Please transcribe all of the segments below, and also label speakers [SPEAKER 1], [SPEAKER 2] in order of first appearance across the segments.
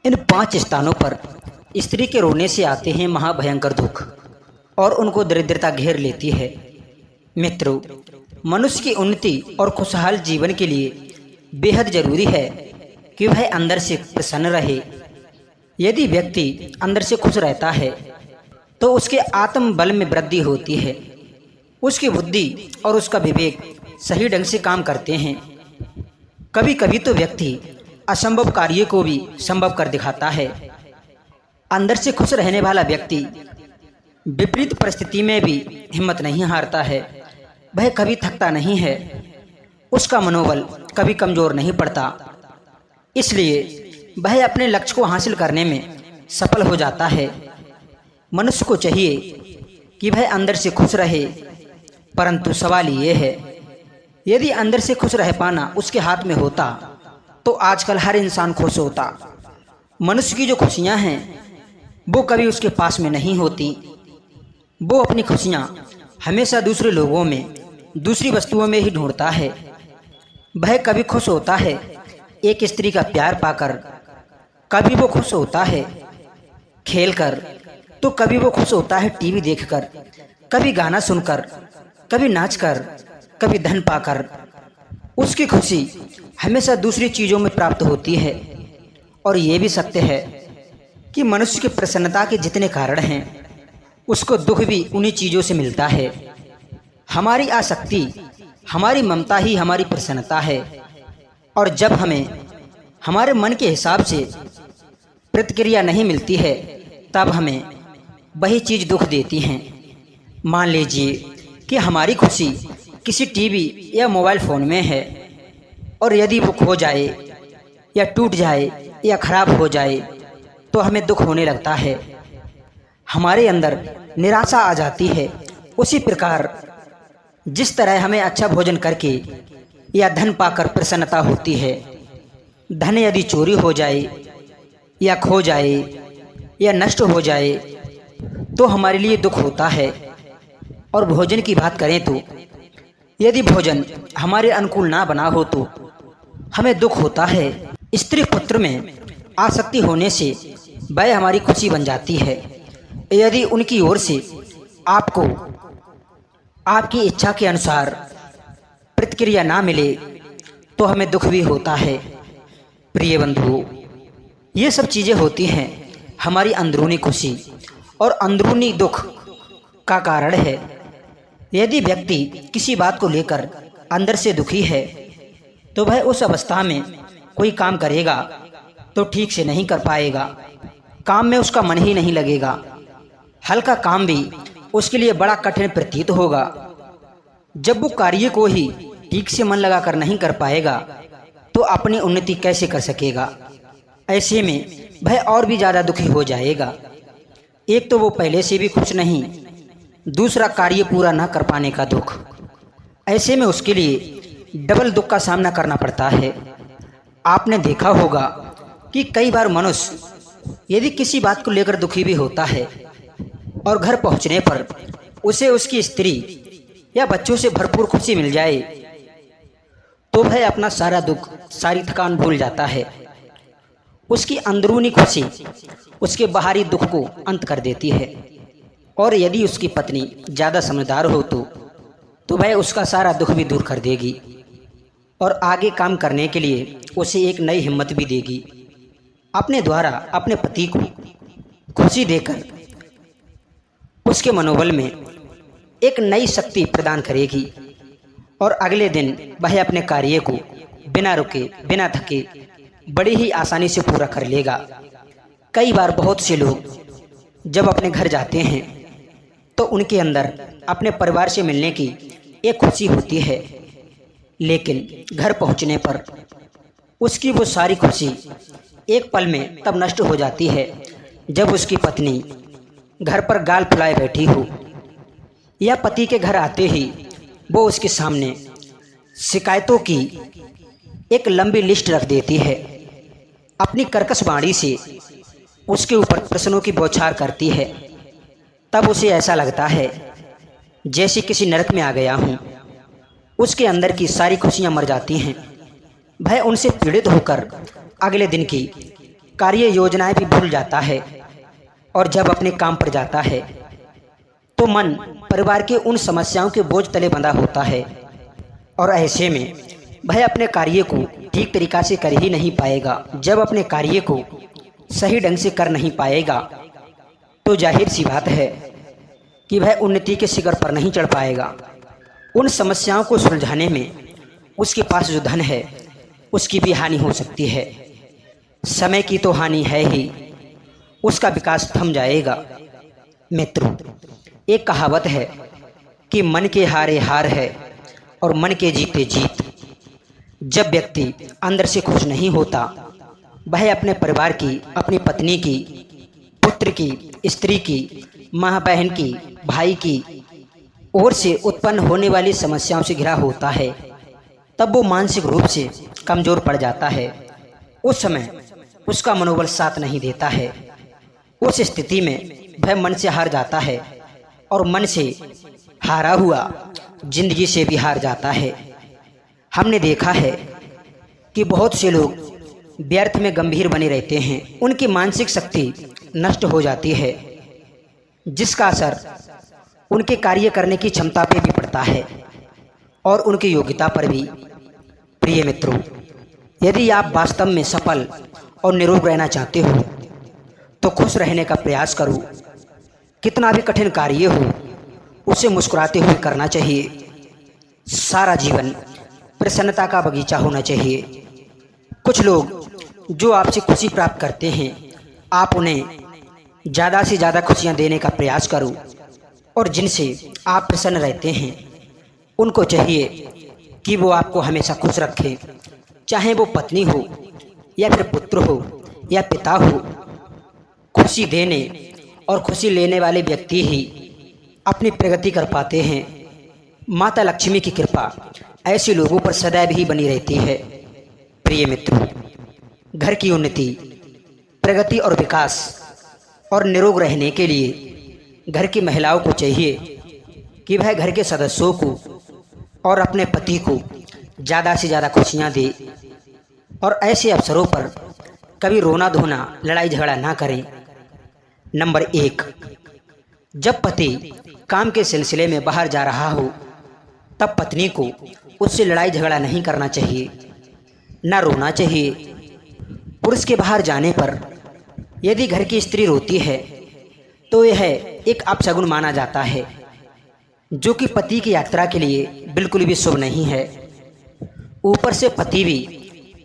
[SPEAKER 1] इन 5 स्थानों पर स्त्री के रोने से आते हैं महाभयंकर दुख और उनको दरिद्रता घेर लेती है। मित्रों, मनुष्य की उन्नति और खुशहाल जीवन के लिए बेहद जरूरी है कि वह अंदर से प्रसन्न रहे। यदि व्यक्ति अंदर से खुश रहता है तो उसके आत्म बल में वृद्धि होती है, उसकी बुद्धि और उसका विवेक सही ढंग से काम करते हैं। कभी कभी तो व्यक्ति असंभव कार्य को भी संभव कर दिखाता है। अंदर से खुश रहने वाला व्यक्ति विपरीत परिस्थिति में भी हिम्मत नहीं हारता है, वह कभी थकता नहीं है, उसका मनोबल कभी कमजोर नहीं पड़ता। इसलिए वह अपने लक्ष्य को हासिल करने में सफल हो जाता है। मनुष्य को चाहिए कि वह अंदर से खुश रहे, परंतु सवाल ये है, यदि अंदर से खुश रह पाना उसके हाथ में होता तो आजकल हर इंसान खुश होता। मनुष्य की जो खुशियां हैं वो कभी उसके पास में नहीं होती। वो अपनी खुशियां हमेशा दूसरे लोगों में, दूसरी वस्तुओं में ही ढूंढता है। वह कभी खुश होता है एक स्त्री का प्यार पाकर, कभी वो खुश होता है खेलकर, तो कभी वो खुश होता है टीवी देखकर, कभी गाना सुनकर, कभी नाचकर, कभी धन पाकर। उसकी खुशी हमेशा दूसरी चीज़ों में प्राप्त होती है। और ये भी सत्य है कि मनुष्य की प्रसन्नता के जितने कारण हैं उसको दुख भी उन्हीं चीज़ों से मिलता है। हमारी आसक्ति, हमारी ममता ही हमारी प्रसन्नता है। और जब हमें हमारे मन के हिसाब से प्रतिक्रिया नहीं मिलती है तब हमें वही चीज़ दुख देती हैं। मान लीजिए कि हमारी खुशी किसी टीवी या मोबाइल फ़ोन में है और यदि वो खो जाए या टूट जाए या खराब हो जाए तो हमें दुख होने लगता है, हमारे अंदर निराशा आ जाती है। उसी प्रकार जिस तरह हमें अच्छा भोजन करके या धन पाकर प्रसन्नता होती है, धन यदि चोरी हो जाए या खो जाए या नष्ट हो जाए तो हमारे लिए दुख होता है। और भोजन की बात करें तो यदि भोजन हमारे अनुकूल ना बना हो तो हमें दुख होता है। स्त्री पुत्र में आसक्ति होने से वह हमारी खुशी बन जाती है। यदि उनकी ओर से आपको आपकी इच्छा के अनुसार प्रतिक्रिया ना मिले तो हमें दुख भी होता है। प्रिय बंधुओं, ये सब चीज़ें होती हैं हमारी अंदरूनी खुशी और अंदरूनी दुख का कारण है। यदि व्यक्ति किसी बात को लेकर अंदर से दुखी है तो वह उस अवस्था में कोई काम करेगा तो ठीक से नहीं कर पाएगा, काम में उसका मन ही नहीं लगेगा, हल्का काम भी उसके लिए बड़ा कठिन प्रतीत होगा। जब वो कार्य को ही ठीक से मन लगाकर नहीं कर पाएगा तो अपनी उन्नति कैसे कर सकेगा। ऐसे में वह और भी ज़्यादा दुखी हो जाएगा। एक तो वो पहले से भी खुश नहीं, दूसरा कार्य पूरा न कर पाने का दुख। ऐसे में उसके लिए डबल दुख का सामना करना पड़ता है। आपने देखा होगा कि कई बार मनुष्य यदि किसी बात को लेकर दुखी भी होता है और घर पहुंचने पर उसे उसकी स्त्री या बच्चों से भरपूर खुशी मिल जाए तो वह अपना सारा दुख, सारी थकान भूल जाता है। उसकी अंदरूनी खुशी उसके बाहरी दुख को अंत कर देती है। और यदि उसकी पत्नी ज़्यादा समझदार हो तो वह उसका सारा दुख भी दूर कर देगी और आगे काम करने के लिए उसे एक नई हिम्मत भी देगी। अपने द्वारा अपने पति को खुशी देकर उसके मनोबल में एक नई शक्ति प्रदान करेगी और अगले दिन वह अपने कार्य को बिना रुके, बिना थके बड़ी ही आसानी से पूरा कर लेगा। कई बार बहुत से लोग जब अपने घर जाते हैं तो उनके अंदर अपने परिवार से मिलने की एक खुशी होती है, लेकिन घर पहुंचने पर उसकी वो सारी खुशी एक पल में तब नष्ट हो जाती है जब उसकी पत्नी घर पर गाल फुलाए बैठी हो या पति के घर आते ही वो उसके सामने शिकायतों की एक लंबी लिस्ट रख देती है। अपनी कर्कश वाणी से उसके ऊपर प्रश्नों की बौछार करती है। तब उसे ऐसा लगता है जैसे किसी नरक में आ गया हूँ। उसके अंदर की सारी खुशियाँ मर जाती हैं। वह उनसे पीड़ित होकर अगले दिन की कार्य योजनाएं भी भूल जाता है और जब अपने काम पर जाता है तो मन परिवार के उन समस्याओं के बोझ तले बंधा होता है और ऐसे में वह अपने कार्य को ठीक तरीक़ा से कर ही नहीं पाएगा। जब अपने कार्य को सही ढंग से कर नहीं पाएगा तो जाहिर सी बात है कि वह उन्नति के शिखर पर नहीं चढ़ पाएगा। उन समस्याओं को सुलझाने में उसके पास जो धन है उसकी भी हानि हो सकती है। समय की तो हानि है ही, उसका विकास थम जाएगा। मित्रों, एक कहावत है कि मन के हारे हार है और मन के जीते जीत। जब व्यक्ति अंदर से खुश नहीं होता, वह अपने परिवार की, अपनी पत्नी की, पुत्र की, स्त्री की, माँ बहन की, भाई की ओर से उत्पन्न होने वाली समस्याओं से घिरा होता है, तब वो मानसिक रूप से कमज़ोर पड़ जाता है। उस समय उसका मनोबल साथ नहीं देता है। उस स्थिति में वह मन से हार जाता है और मन से हारा हुआ जिंदगी से भी हार जाता है। हमने देखा है कि बहुत से लोग व्यर्थ में गंभीर बने रहते हैं। उनकी मानसिक शक्ति नष्ट हो जाती है, जिसका असर उनके कार्य करने की क्षमता पे भी पड़ता है और उनकी योग्यता पर भी। प्रिय मित्रों, यदि आप वास्तव में सफल और निरोग रहना चाहते हो तो खुश रहने का प्रयास करो। कितना भी कठिन कार्य हो उसे मुस्कुराते हुए करना चाहिए। सारा जीवन प्रसन्नता का बगीचा होना चाहिए। कुछ लोग जो आपसे खुशी प्राप्त करते हैं, आप उन्हें ज़्यादा से ज़्यादा खुशियाँ देने का प्रयास करो और जिनसे आप प्रसन्न रहते हैं उनको चाहिए कि वो आपको हमेशा खुश रखें। चाहे वो पत्नी हो या फिर पुत्र हो या पिता हो, खुशी देने और खुशी लेने वाले व्यक्ति ही अपनी प्रगति कर पाते हैं। माता लक्ष्मी की कृपा ऐसे लोगों पर सदैव ही बनी रहती है। प्रिय मित्रों, घर की उन्नति, प्रगति और विकास और निरोग रहने के लिए घर की महिलाओं को चाहिए कि वह घर के सदस्यों को और अपने पति को ज़्यादा से ज़्यादा खुशियाँ दे और ऐसे अवसरों पर कभी रोना धोना, लड़ाई झगड़ा ना करें। नंबर 1, जब पति काम के सिलसिले में बाहर जा रहा हो तब पत्नी को उससे लड़ाई झगड़ा नहीं करना चाहिए, ना रोना चाहिए। पुरुष के बाहर जाने पर यदि घर की स्त्री रोती है तो यह एक अपशगुन माना जाता है, जो कि पति की यात्रा के लिए बिल्कुल भी शुभ नहीं है। ऊपर से पति भी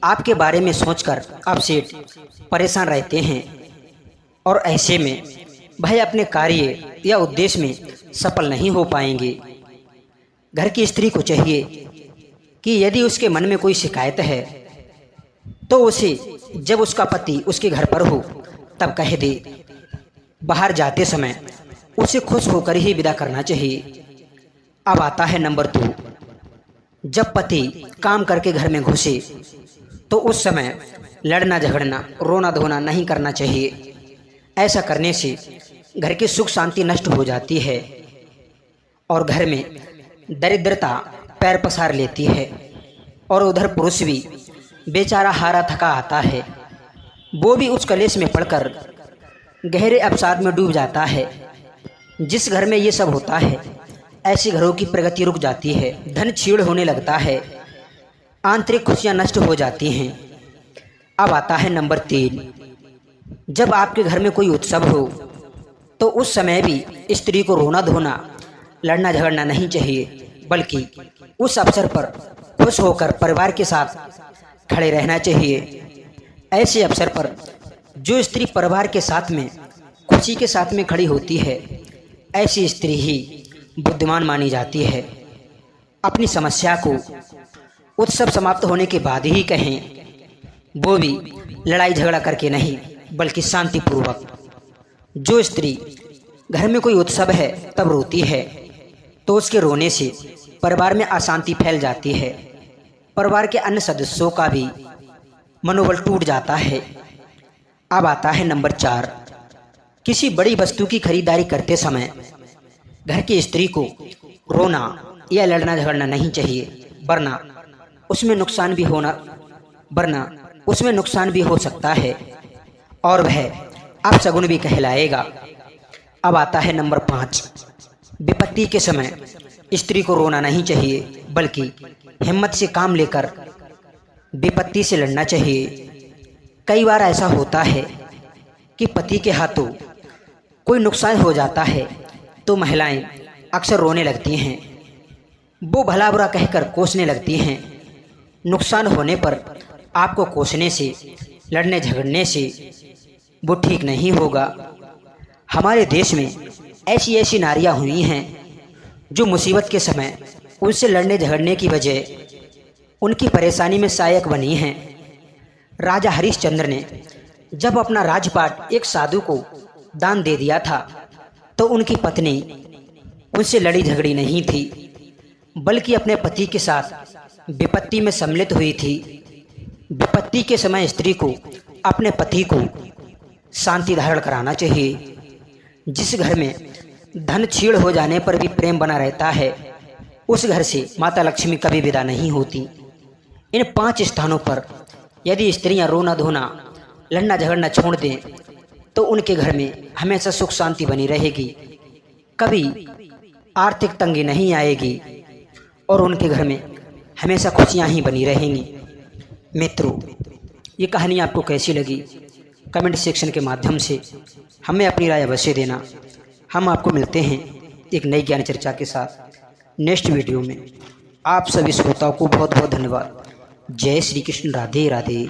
[SPEAKER 1] आपके बारे में सोचकर अपसेट, परेशान रहते हैं और ऐसे में वह अपने कार्य या उद्देश्य में सफल नहीं हो पाएंगे। घर की स्त्री को चाहिए कि यदि उसके मन में कोई शिकायत है तो उसे जब उसका पति उसके घर पर हो तब कह दे। बाहर जाते समय उसे खुश होकर ही विदा करना चाहिए। अब आता है नंबर 2, जब पति काम करके घर में घुसे तो उस समय लड़ना झगड़ना, रोना धोना नहीं करना चाहिए। ऐसा करने से घर की सुख शांति नष्ट हो जाती है और घर में दरिद्रता पैर पसार लेती है और उधर पुरुष भी बेचारा हारा थका आता है। वो भी उस कलेश में पड़कर गहरे अवसाद में डूब जाता है। जिस घर में ये सब होता है, ऐसे घरों की प्रगति रुक जाती है, धन छीड़ होने लगता है, आंतरिक खुशियाँ नष्ट हो जाती हैं। अब आता है नंबर 3, जब आपके घर में कोई उत्सव हो तो उस समय भी स्त्री को रोना धोना, लड़ना झगड़ना नहीं चाहिए, बल्कि उस अवसर पर खुश होकर परिवार के साथ खड़े रहना चाहिए। ऐसे अवसर पर जो स्त्री परिवार के साथ में खुशी के साथ में खड़ी होती है, ऐसी स्त्री ही बुद्धिमान मानी जाती है। अपनी समस्या को उत्सव समाप्त होने के बाद ही कहें, वो भी लड़ाई झगड़ा करके नहीं, बल्कि शांतिपूर्वक। जो स्त्री घर में कोई उत्सव है तब रोती है तो उसके रोने से परिवार में अशांति फैल जाती है, परिवार के अन्य सदस्यों का भी मनोबल टूट जाता है। अब आता है नंबर 4, किसी बड़ी वस्तु की खरीदारी करते समय घर की स्त्री को रोना या लड़ना झगड़ना नहीं चाहिए, वरना उसमें नुकसान भी हो सकता है। और वह अपशगुन भी कहलाएगा। अब आता है नंबर 5। विपत्ति के समय स्त्री को रोना नहीं चाहिए, बल्कि हिम्मत से काम लेकर विपत्ति से लड़ना चाहिए। कई बार ऐसा होता है कि पति के हाथों कोई नुकसान हो जाता है तो महिलाएं अक्सर रोने लगती हैं। वो भला बुरा कहकर कोसने लगती हैं। नुकसान होने पर आपको कोसने से, लड़ने झगड़ने से वो ठीक नहीं होगा। हमारे देश में ऐसी ऐसी नारियां हुई हैं जो मुसीबत के समय उनसे लड़ने झगड़ने की वजह उनकी परेशानी में सहायक बनी हैं। राजा हरिश्चंद्र ने जब अपना राजपाट एक साधु को दान दे दिया था तो उनकी पत्नी उनसे लड़ी झगड़ी नहीं थी, बल्कि अपने पति के साथ विपत्ति में सम्मिलित हुई थी। विपत्ति के समय स्त्री को अपने पति को शांति धारण कराना चाहिए। जिस घर में धन छीड़ हो जाने पर भी प्रेम बना रहता है, उस घर से माता लक्ष्मी कभी विदा नहीं होती। इन 5 स्थानों पर यदि स्त्रियां रोना धोना, लड़ना झगड़ना छोड़ दें तो उनके घर में हमेशा सुख शांति बनी रहेगी, कभी आर्थिक तंगी नहीं आएगी और उनके घर में हमेशा खुशियां ही बनी रहेंगी। मित्रों, ये कहानी आपको कैसी लगी कमेंट सेक्शन के माध्यम से हमें अपनी राय अवश्य देना। हम आपको मिलते हैं एक नई ज्ञान चर्चा के साथ नेक्स्ट वीडियो में। आप सभी श्रोताओं को बहुत बहुत धन्यवाद। जय श्री कृष्ण। राधे राधे।